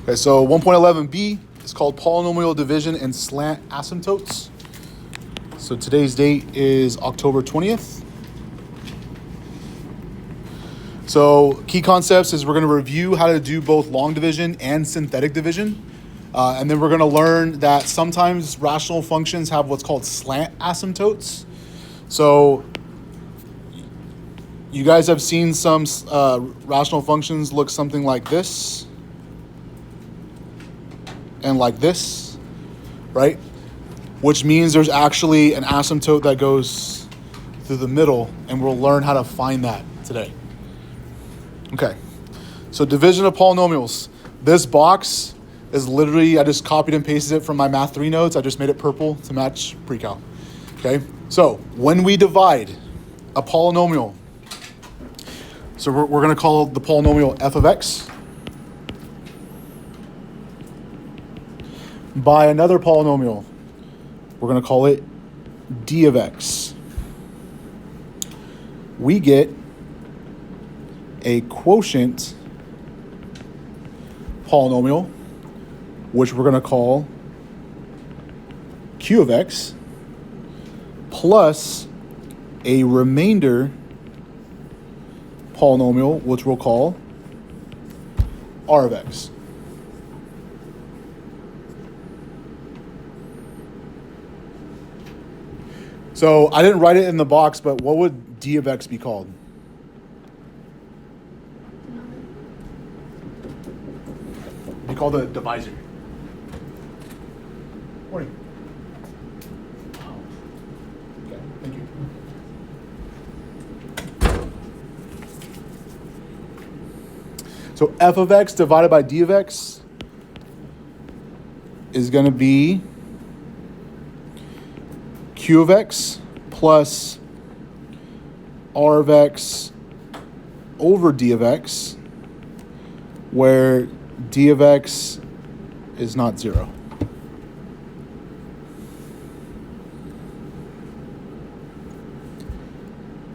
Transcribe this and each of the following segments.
Okay, so 1.11b is called polynomial division and slant asymptotes. So today's date is October 20th. So key concepts is we're going to review how to do both long division and synthetic division. And then we're going to learn that sometimes rational functions have what's called slant asymptotes. So you guys have seen some rational functions look something like this and like this, right? Which means there's actually an asymptote that goes through the middle, and we'll learn how to find that today. Okay, so division of polynomials. This box is literally, I just copied and pasted it from my Math 3 notes. I just made it purple to match Precal. Okay, so when we divide a polynomial, so we're going to call the polynomial f of x by another polynomial. We're going to call it d of x. We get a quotient polynomial, which we're going to call q of x, plus a remainder polynomial, which we'll call r of x. So I didn't write it in the box, but what would d of x be called? It'd be called a divisor. Morning. Okay, thank you. So f of x divided by d of x is going to be q of x plus r of x over d of x, where d of x is not 0.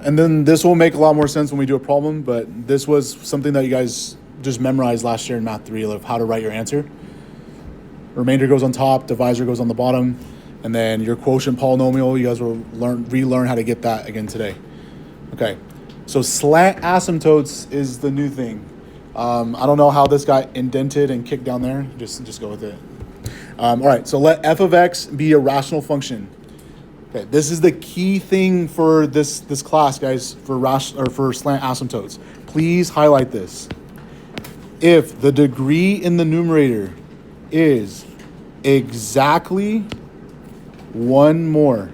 And then this will make a lot more sense when we do a problem, but this was something that you guys just memorized last year in Math 3 of how to write your answer. Remainder goes on top, divisor goes on the bottom. And then your quotient polynomial, you guys will relearn how to get that again today. Okay, so slant asymptotes is the new thing. I don't know how this got indented and kicked down there. Just go with it. All right, so let f of x be a rational function. Okay, this is the key thing for this class, guys, for slant asymptotes. Please highlight this. If the degree in the numerator is exactly one more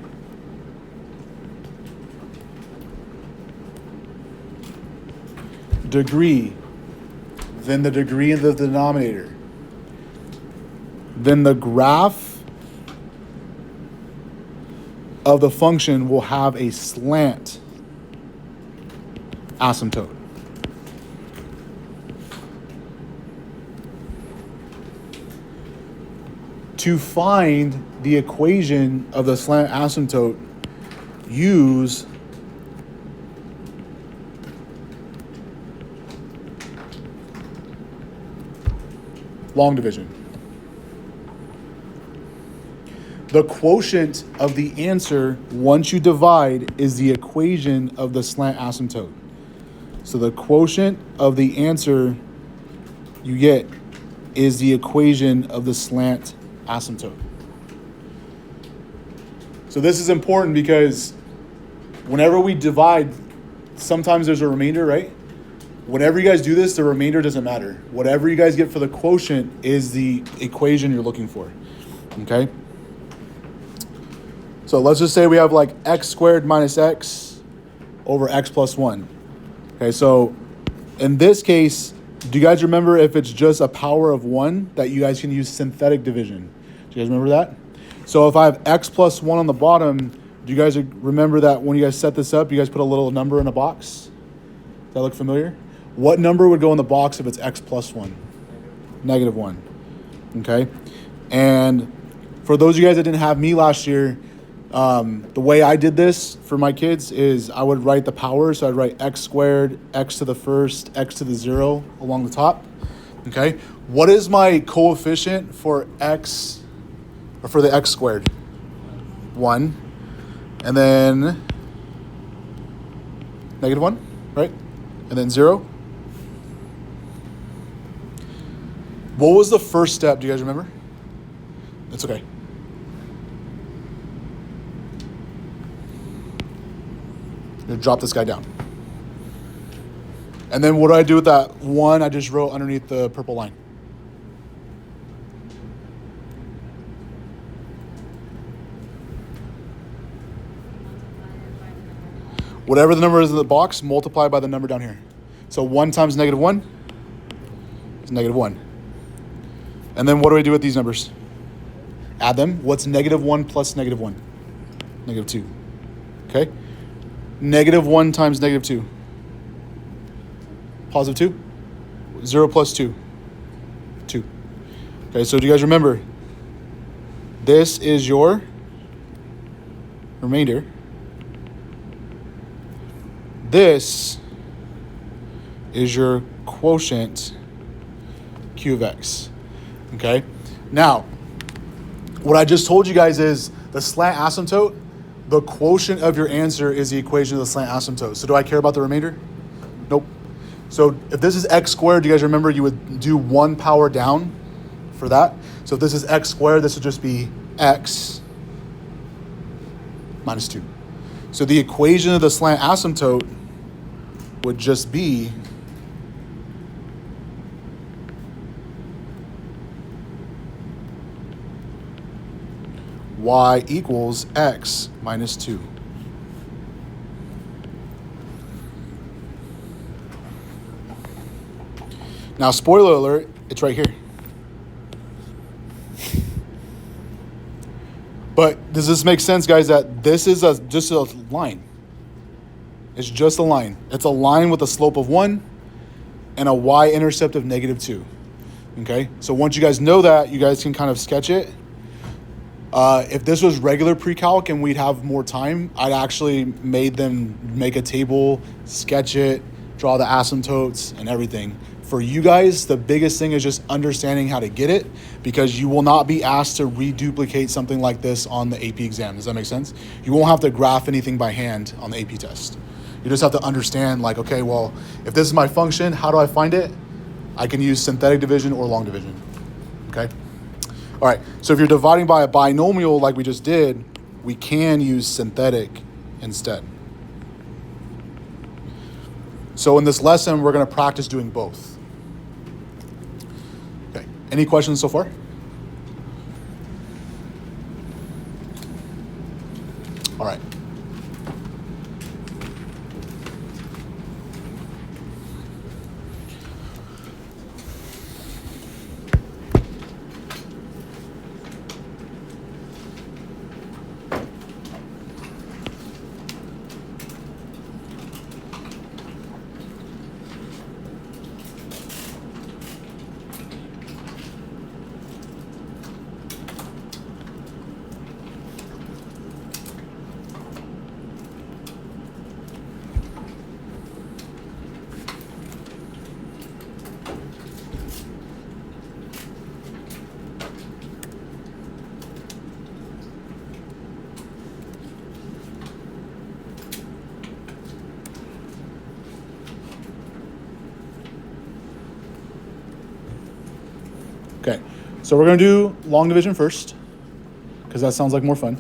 degree than the degree in the denominator, then the graph of the function will have a slant asymptote. To find the equation of the slant asymptote, use long division. The quotient of the answer once you divide is the equation of the slant asymptote. So the quotient of the answer you get is the equation of the slant asymptote. So this is important because whenever we divide, sometimes there's a remainder, right? Whenever you guys do this, the remainder doesn't matter. Whatever you guys get for the quotient is the equation you're looking for, okay? So let's just say we have like x squared minus x over x plus 1. Okay, so in this case, do you guys remember if it's just a power of 1 that you guys can use synthetic division? Do you guys remember that? So if I have x plus 1 on the bottom, do you guys remember that when you guys set this up, you guys put a little number in a box? Does that look familiar? What number would go in the box if it's x plus 1? Negative 1. Okay? And for those of you guys that didn't have me last year, The way I did this for my kids is I would write the power. So I'd write x squared, x to the first, x to the 0 along the top. Okay, what is my coefficient for x, or for the x squared? 1, and then -1, right? And then 0. What was the first step? Do you guys remember? It's okay. I'm gonna drop this guy down. And then what do I do with that 1 I just wrote underneath the purple line? Whatever the number is in the box, multiply by the number down here. So 1 times -1 is -1. And then what do I do with these numbers? Add them. What's -1 plus -1? -2. Okay? -1 times -2. +2. 0 plus 2. 2. Okay, so do you guys remember? This is your remainder. This is your quotient Q of x. Okay? Now, what I just told you guys is the slant asymptote, the quotient of your answer is the equation of the slant asymptote. So do I care about the remainder? Nope. So if this is x squared, do you guys remember you would do 1 power down for that? So if this is x squared, this would just be x minus 2. So the equation of the slant asymptote would just be y equals x minus 2. Now, spoiler alert, it's right here. But does this make sense, guys, that this is just a line? It's just a line. It's a line with a slope of 1 and a y-intercept of -2. Okay? So once you guys know that, you guys can kind of sketch it. If this was regular pre-calc and we'd have more time, I'd actually made them make a table, sketch it, draw the asymptotes and everything. For you guys, the biggest thing is just understanding how to get it, because you will not be asked to reduplicate something like this on the AP exam. Does that make sense? You won't have to graph anything by hand on the AP test. You just have to understand, like, okay, well, if this is my function, how do I find it? I can use synthetic division or long division, okay? All right, so if you're dividing by a binomial like we just did, we can use synthetic instead. So in this lesson, we're gonna practice doing both. Okay, any questions so far? All right. Okay, so we're gonna do long division first, because that sounds like more fun.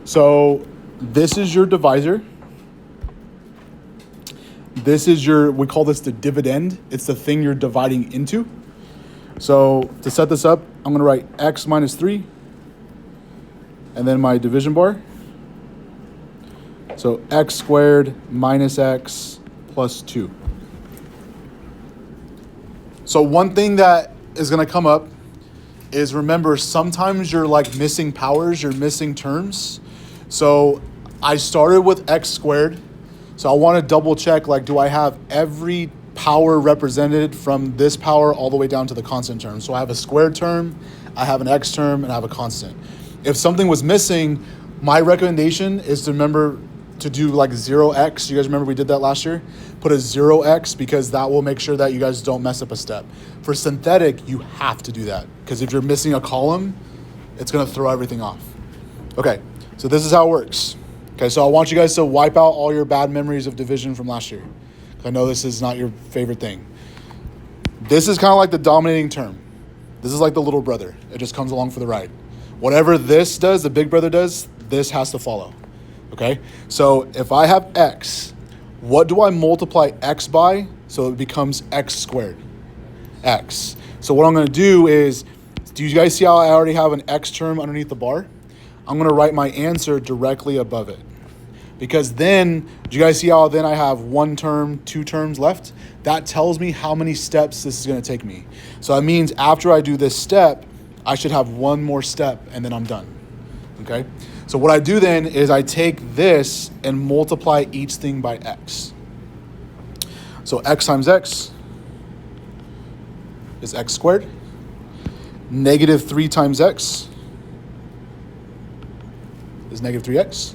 So this is your divisor. This is your, we call this the dividend. It's the thing you're dividing into. So to set this up, I'm gonna write x minus 3, and then my division bar. So x squared minus x plus 2. So one thing that is going to come up is, remember, sometimes you're like missing powers, you're missing terms. So I started with x squared. So I want to double check, like, do I have every power represented from this power all the way down to the constant term? So I have a squared term, I have an x term, and I have a constant. If something was missing, my recommendation is to remember to do like 0x. You guys remember we did that last year? Put a 0x because that will make sure that you guys don't mess up a step. For synthetic, you have to do that because if you're missing a column, it's going to throw everything off. Okay, so this is how it works. Okay, so I want you guys to wipe out all your bad memories of division from last year. I know this is not your favorite thing. This is kind of like the dominating term. This is like the little brother. It just comes along for the ride. Whatever this does, the big brother does, this has to follow. Okay, so if I have x, what do I multiply x by so it becomes x squared? X. So what I'm going to do is, do you guys see how I already have an x term underneath the bar? I'm going to write my answer directly above it. Because then, do you guys see how then I have one term, two terms left? That tells me how many steps this is going to take me. So that means after I do this step, I should have one more step and then I'm done. Okay? So what I do then is I take this and multiply each thing by x. So x times x is x squared. Negative 3 times x is negative 3x.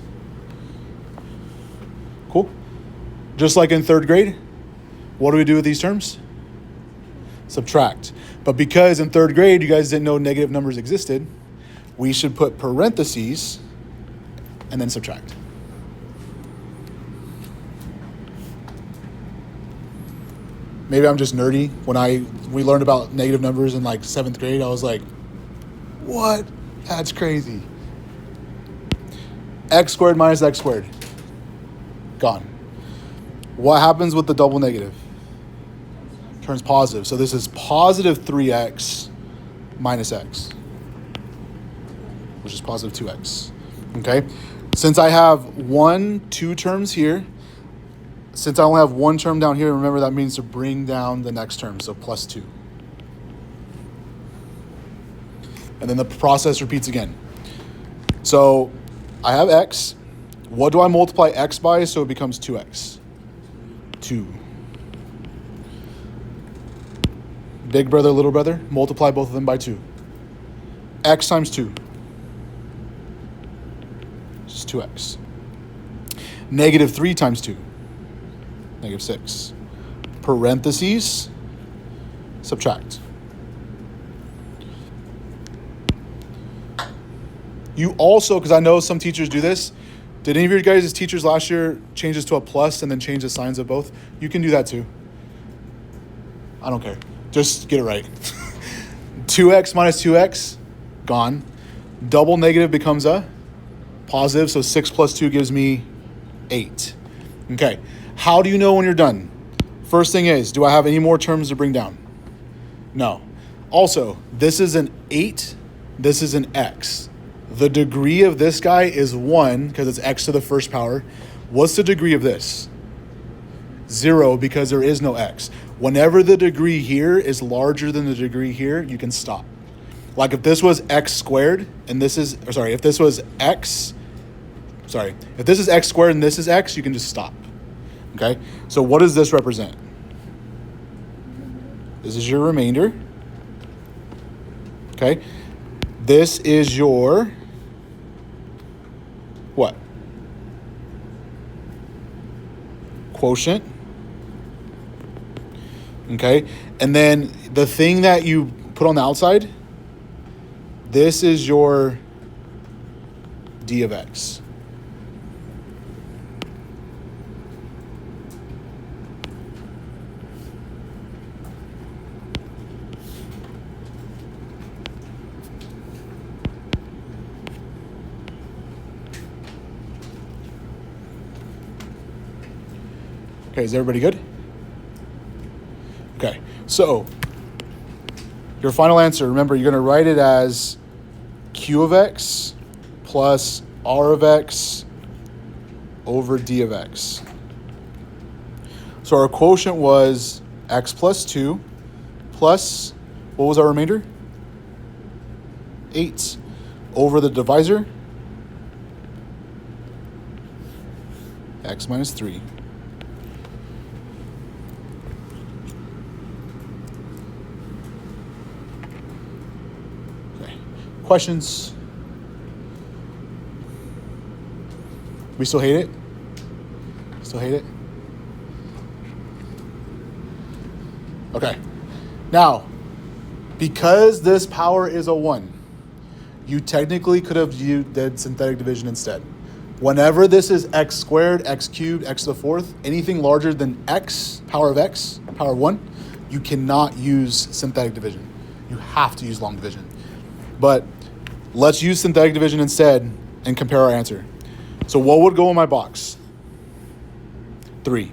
Cool. Just like in third grade, what do we do with these terms? Subtract. But because in third grade you guys didn't know negative numbers existed, we should put parentheses and then subtract. Maybe I'm just nerdy. When we learned about negative numbers in like 7th grade, I was like, what? That's crazy. X squared minus x squared. Gone. What happens with the double negative? Turns positive. So this is positive 3x minus x, which is positive 2x. Okay? Since I have two terms here, since I only have one term down here, remember that means to bring down the next term, so plus 2. And then the process repeats again. So I have x. What do I multiply x by so it becomes 2x? 2. Big brother, little brother, multiply both of them by 2. X times 2 is 2x. Negative 3 times 2, negative 6. Parentheses, subtract. You also, because I know some teachers do this, did any of your guys' teachers last year change this to a plus and then change the signs of both? You can do that too. I don't care. Just get it right. 2x minus 2x, gone. Double negative becomes a positive, so 6 plus 2 gives me 8. Okay, how do you know when you're done? First thing is, do I have any more terms to bring down? No. Also, this is an 8, this is an x. The degree of this guy is 1 because it's x to the first power. What's the degree of this? 0 because there is no x. Whenever the degree here is larger than the degree here, you can stop. Like if this was x squared and this is, if this was x, if this is x squared and this is x, you can just stop. Okay? So what does this represent? This is your remainder. Okay? This is your what? Quotient. Okay? And then the thing that you put on the outside, this is your d of x. Okay, is everybody good? Okay, so your final answer, remember, you're going to write it as q of x plus r of x over d of x. So our quotient was x plus 2 plus, what was our remainder? 8 over the divisor, x minus 3. Questions? We still hate it? Still hate it? Okay. Now, because this power is a 1, you technically could have did synthetic division instead. Whenever this is x squared, x cubed, x to the 4th, anything larger than x, power 1, you cannot use synthetic division. You have to use long division. But let's use synthetic division instead and compare our answer. So what would go in my box? 3.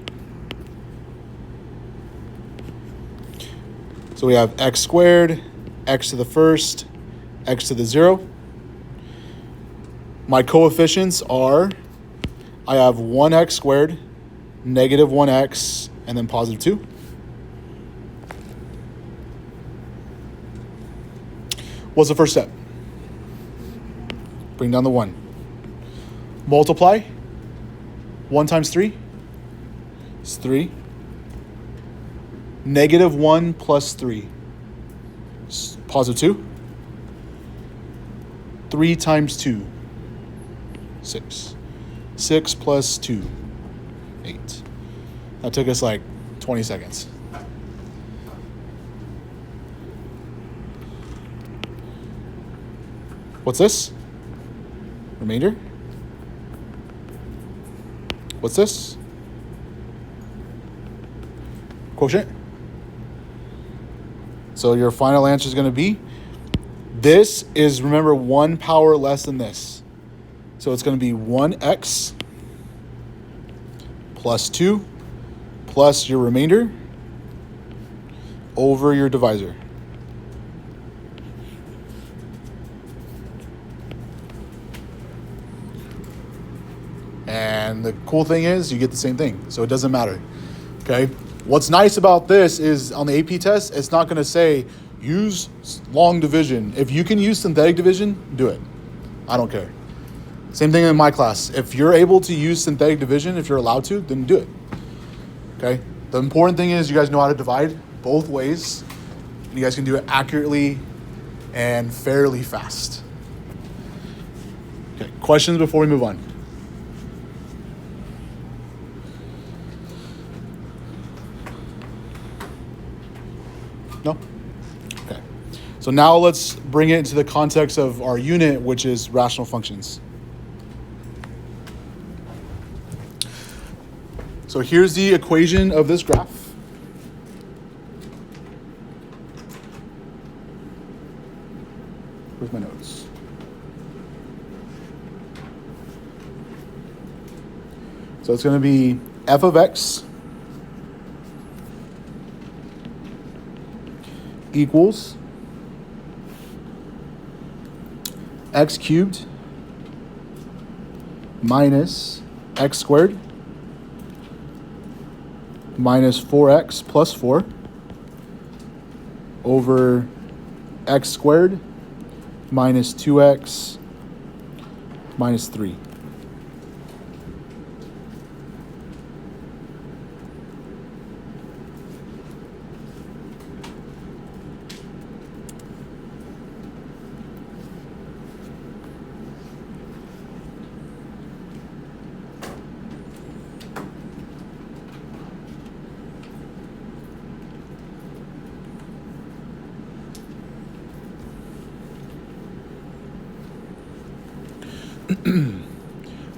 So we have x squared, x to the 1st, x to the 0. My coefficients are, I have 1x squared, negative 1x, and then positive 2. What's the first step? Bring down the 1. Multiply. 1 times 3 is 3. Negative 1 plus 3 is positive 2. 3 times 2, 6. 6 plus 2, 8. That took us like 20 seconds. What's this? Remainder? What's this? Quotient? So your final answer is going to be, this is, remember, 1 power less than this. So it's going to be 1x plus 2 plus your remainder over your divisor. And the cool thing is you get the same thing, so it doesn't matter. Okay. What's nice about this is on the AP test, it's not going to say use long division. If you can use synthetic division, do it. I don't care. Same thing in my class. If you're able to use synthetic division, if you're allowed to, then do it. Okay. The important thing is you guys know how to divide both ways. And you guys can do it accurately and fairly fast. Okay. Questions before we move on? No? Okay. So now let's bring it into the context of our unit, which is rational functions. So here's the equation of this graph. Where's my notes? So it's going to be f of x equals x cubed minus x squared minus 4x plus 4 over x squared minus 2x minus 3.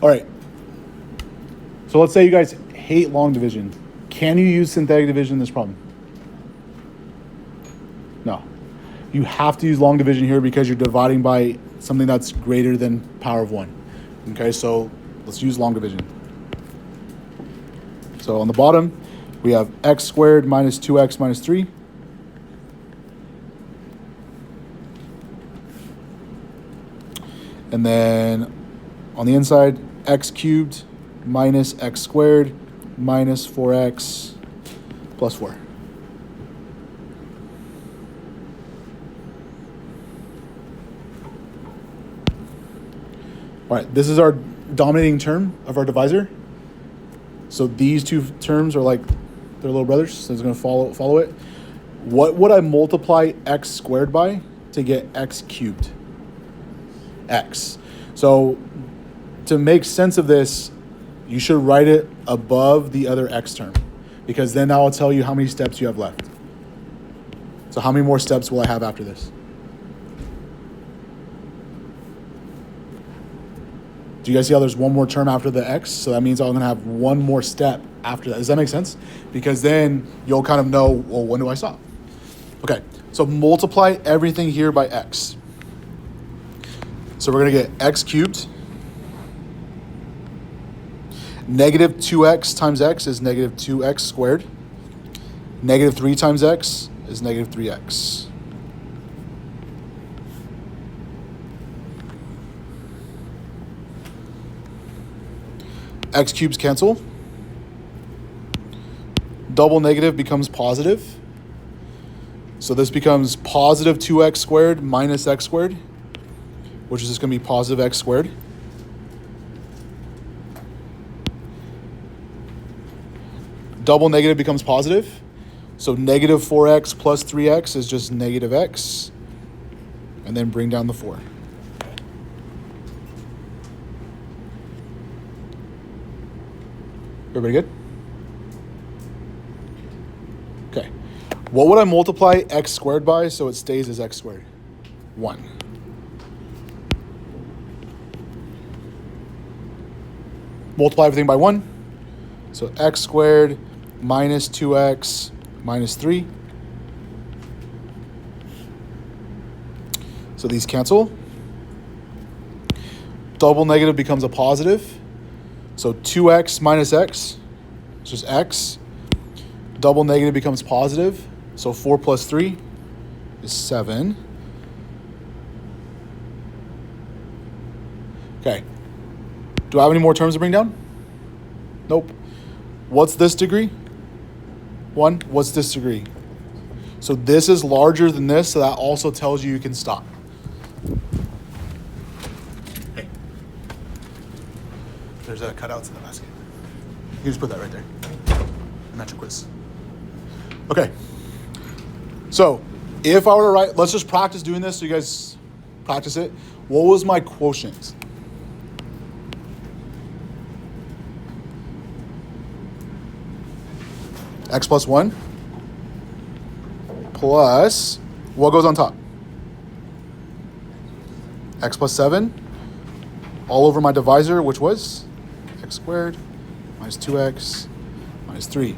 All right. So let's say you guys hate long division. Can you use synthetic division in this problem? No. You have to use long division here because you're dividing by something that's greater than power of 1. Okay, so let's use long division. So on the bottom, we have x squared minus 2x minus 3. And then on the inside, x cubed minus x squared minus 4x plus 4. All right, this is our dominating term of our divisor. So these two terms are like their little brothers, so it's going to follow it. What would I multiply x squared by to get x cubed? X. So to make sense of this, You should write it above the other x term, because then that will tell you how many steps you have left. So how many more steps will I have after this? Do you guys see how there's one more term after the x? So that means I'm going to have one more step after that. Does that make sense? Because then you'll kind of know, well, when do I stop? Okay, so multiply everything here by x. So we're going to get x cubed. Negative 2x times x is negative 2x squared. Negative 3 times x is negative 3x. X cubes cancel. Double negative becomes positive. So this becomes positive 2x squared minus x squared, which is just going to be positive x squared. Double negative becomes positive. So negative 4x plus 3x is just negative x. And then bring down the 4. Everybody good? Okay. What would I multiply x squared by so it stays as x squared? 1. Multiply everything by 1. So x squared minus 2x minus 3. So these cancel. Double negative becomes a positive. So 2x minus x, it's just x. Double negative becomes positive. So 4 plus 3 is 7. Okay. Do I have any more terms to bring down? Nope. What's this degree? 1. What's this degree? So this is larger than this, so that also tells you can stop. Hey. There's cutouts in the basket. You can just put that right there. And that's your quiz. Okay. So if I were to write, let's just practice doing this so you guys practice it. What was my quotient? X plus 1 plus, what goes on top? X plus 7 all over my divisor, which was x squared minus 2x minus 3.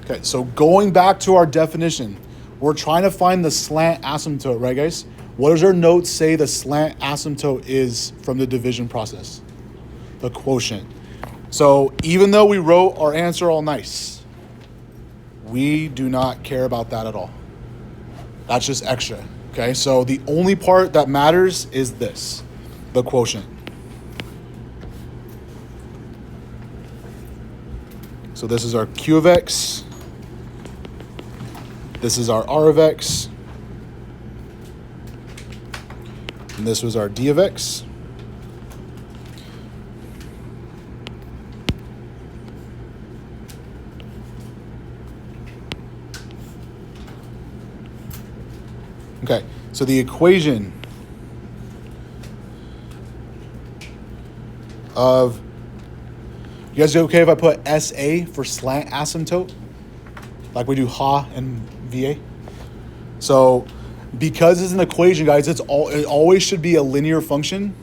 Okay, so going back to our definition, we're trying to find the slant asymptote, right, guys? What does our note say the slant asymptote is from the division process? The quotient. So even though we wrote our answer all nice, we do not care about that at all. That's just extra, okay? So the only part that matters is this, the quotient. So this is our Q of X. This is our R of X. And this was our D of X. Okay, so the equation of, you guys okay if I put SA for slant asymptote? Like we do HA and VA? So because it's an equation, guys, it always should be a linear function.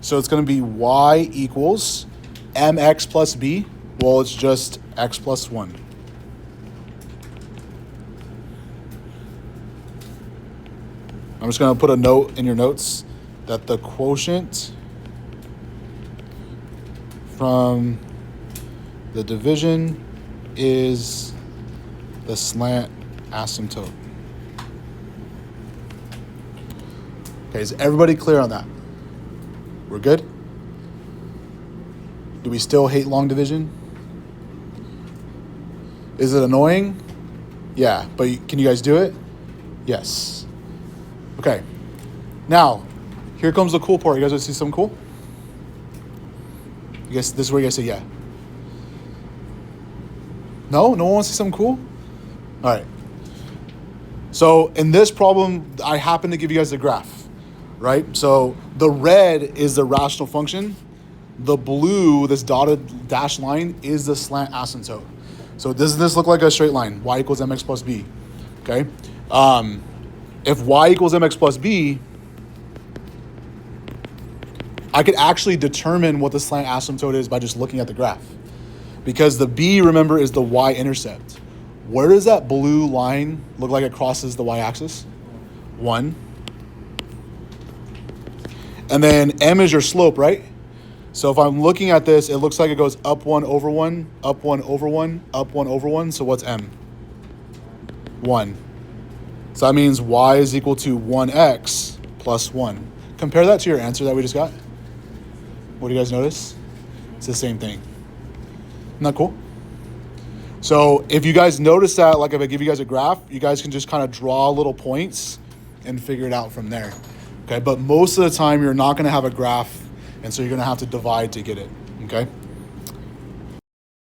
So it's going to be y equals mx plus b. Well, it's just x plus 1. I'm just going to put a note in your notes that the quotient from the division is the slant asymptote. Okay, is everybody clear on that? We're good? Do we still hate long division? Is it annoying? Yeah, but can you guys do it? Yes. Okay, now, here comes the cool part. You guys want to see something cool? You guys, this is where you guys say yeah. No? No one wants to see something cool? All right. So in this problem, I happen to give you guys the graph, right? So the red is the rational function. The blue, this dotted dashed line, is the slant asymptote. So does this look like a straight line? Y equals mx plus b. Okay. If y equals mx plus b, I could actually determine what the slant asymptote is by just looking at the graph. Because the b, remember, is the y-intercept. Where does that blue line look like it crosses the y-axis? 1. And then m is your slope, right? So if I'm looking at this, it looks like it goes up 1 over 1, up 1 over 1, up 1 over 1. So what's m? 1. So that means y is equal to 1x plus 1. Compare that to your answer that we just got. What do you guys notice? It's the same thing. Isn't that cool? So if you guys notice that, like if I give you guys a graph, you guys can just kind of draw little points and figure it out from there. Okay, but most of the time you're not going to have a graph, and so you're going to have to divide to get it. Okay.